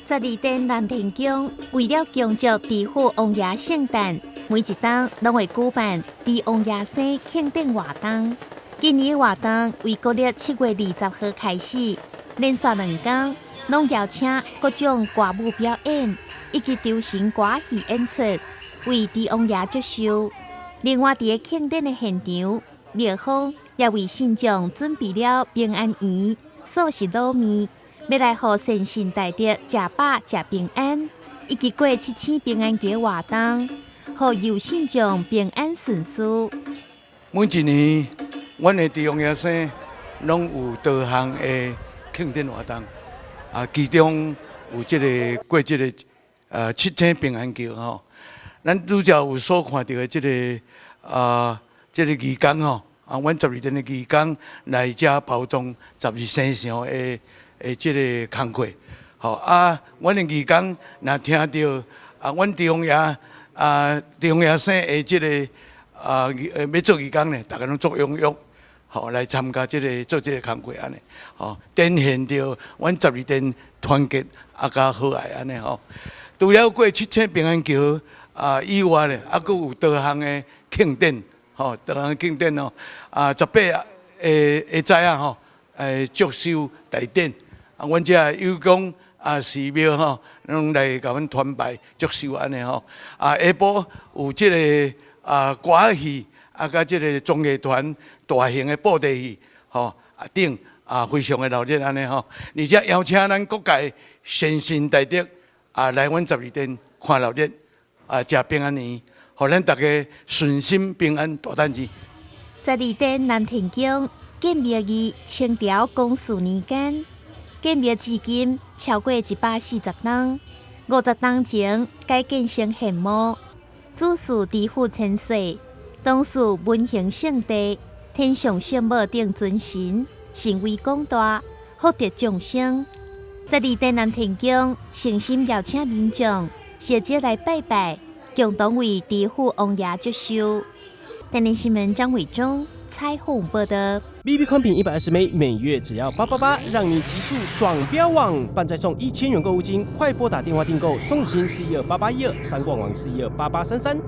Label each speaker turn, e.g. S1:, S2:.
S1: 12殿南天宫为了庆祝地府王爷圣诞，每一档拢会举办伫王爷生庆典活动。今年活动为国历7月20号开始，连续2天，拢邀请各种歌舞表演以及流行歌戏演出，为伫王爷接受。另外，伫庆典的现场，庙方也为信众准备了平安圆、素食卤面。要来互善心大德食饱食平安，以及过7天平安节活动，互有信众平安顺遂。
S2: 每一年，阮的地方爷生拢有多项的庆典活动，其中有过这个7天平安节吼，咱拄则有所看到的这个义工吼，阮12天的义工来遮包装12生肖的。这个工课，阮的义工若听到阮地方爷生的这个要做义工呢，大家拢作踊跃，来参加做这个工课安尼，展现着阮12殿团结甲和蔼安尼吼。除了过7天平安节以外呢，阁有多项的庆典，多项庆典哦，18会知影吼，祝寿大典。阮遮有讲寺庙吼，拢来甲阮团拜祝寿安尼吼。下晡有这个歌戏，甲这个综艺团大型的布袋戏，顶非常的热闹安尼吼。而且邀请咱各界善心大德来阮12殿看热闹，食平安圆，互咱大家顺心平安大单钱。
S1: 12殿南天宫建庙于清朝光绪年间。建庙至今超过140栋，50栋前改建成现墓，主祀地府千岁，当属文行圣地，天上圣母等尊神，神威广大，福德众生。12殿南天宫诚心邀请民众小节来拜拜，共同为地府王爷祝寿。台南新闻张伟忠彩虹报道。
S3: BB 宽屏120枚，每月只要888，让你极速爽标网，半再送1000元购物金，快拨打电话订购，送新4128812，3冠网4128833。